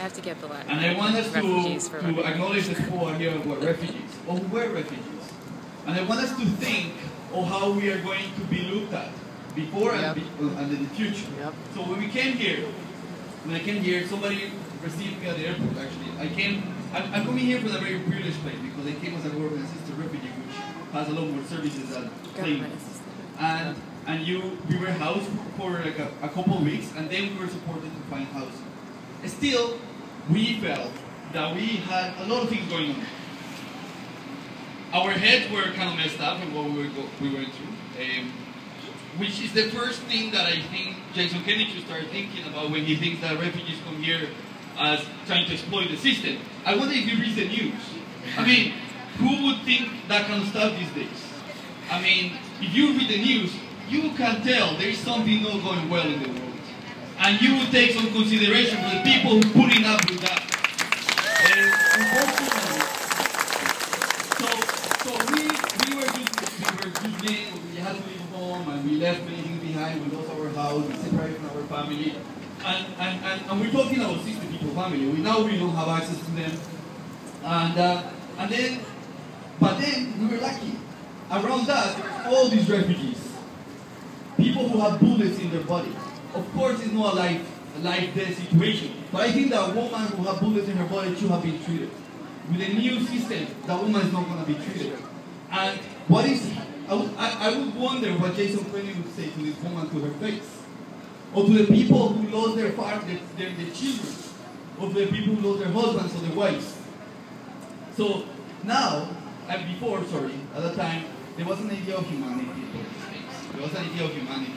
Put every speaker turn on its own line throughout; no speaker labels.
have to get the letter.
And I want us
Refugees
to acknowledge the people who are here who are refugees, or who were refugees. And I want us to think of how we are going to be looked at before and in the future. So when I came here, somebody received me at the airport, actually. I'm coming here from a very privileged place because I came as a government-assisted refugee, which has a lot more services than claimants. And we were housed for like a couple of weeks, and then we were supported to find housing. Still, we felt that we had a lot of things going on. Our heads were kind of messed up in what we went through, which is the first thing that I think Jason Kennedy should start thinking about when he thinks that refugees come here as trying to exploit the system. I wonder if he reads the news. I mean, who would think that kind of stuff these days? I mean, if you read the news, you can tell there is something not going well in the world. And you will take some consideration for the people who are putting up with that. So we were just we had to leave home, and we left many things behind. We lost our house, we separated from our family. And we're talking about 60 people family. We don't have access to them. But then we were lucky. Around us, there were all these refugees. People who have bullets in their body. Of course, it's not a life-death situation. But I think that a woman who has bullets in her body should have been treated. With a new system, that woman is not going to be treated. And what is, I would wonder what Jason Kennedy would say to this woman to her face. Or to the people who lost their children. Or to the people who lost their husbands or their wives. So now, and before, at that time, there was an idea of humanity in these things. There was an idea of humanity.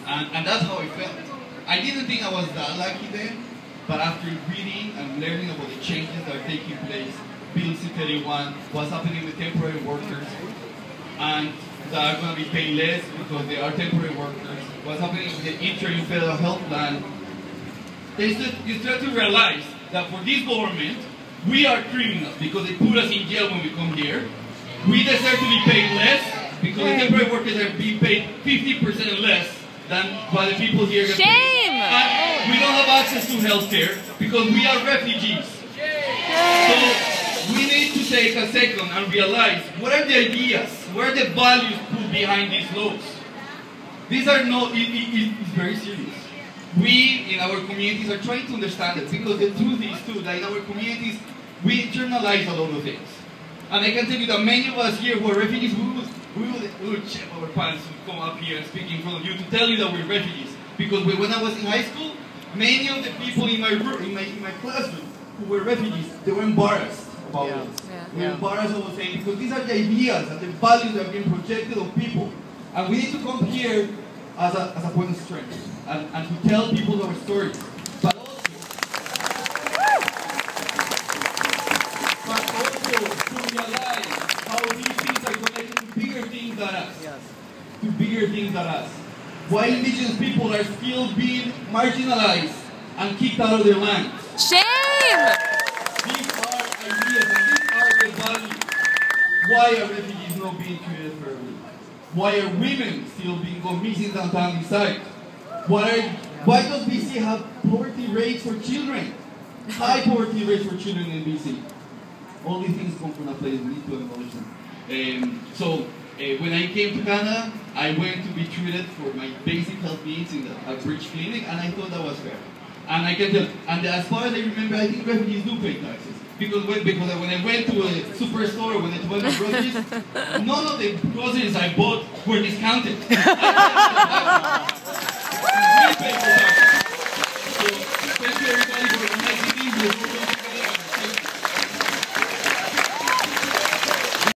And that's how I felt. I didn't think I was that lucky then, but after reading and learning about the changes that are taking place, Bill C-31, what's happening with temporary workers, and that are going to be paid less because they are temporary workers, what's happening with the interim federal health plan, you start to realize that for this government, we are criminals because they put us in jail when we come here. We deserve to be paid less because the temporary workers are being paid 50% less than what the people here get paid.
Shame!
And we don't have access to healthcare because we are refugees. So we need to take a second and realize what are the ideas, what are the values put behind these laws. These are not, it's very serious. We in our communities are trying to understand it because the truth is too that in our communities we internalize a lot of things. And I can tell you that many of us here who are refugees, we would check our pants to come up here and speak in front of you to tell you that we're refugees. Because when I was in high school, many of the people in my room, in my classroom who were refugees, they were embarrassed about this. They were embarrassed about saying, because these are the ideas and the values that are being projected on people. And we need to come here as a point of strength and to tell people our stories. But also to realize how these things are connected to bigger things than us. To bigger things than us. Why indigenous people are still being marginalized and kicked out of their land.
Shame!
These are ideas and these are the values. Why are refugees not being treated fairly? Why are women still being gone missing downtown this side? Why does BC have poverty rates for children? High poverty rates for children in BC. All these things come from a place we need to acknowledge them. When I came to Canada, I went to be treated for my basic health needs in a bridge clinic, and I thought that was fair. And I can tell, and as far as I remember, I think refugees do pay taxes. Because when I went to a superstore, when I bought my groceries, none of the groceries I bought were discounted. I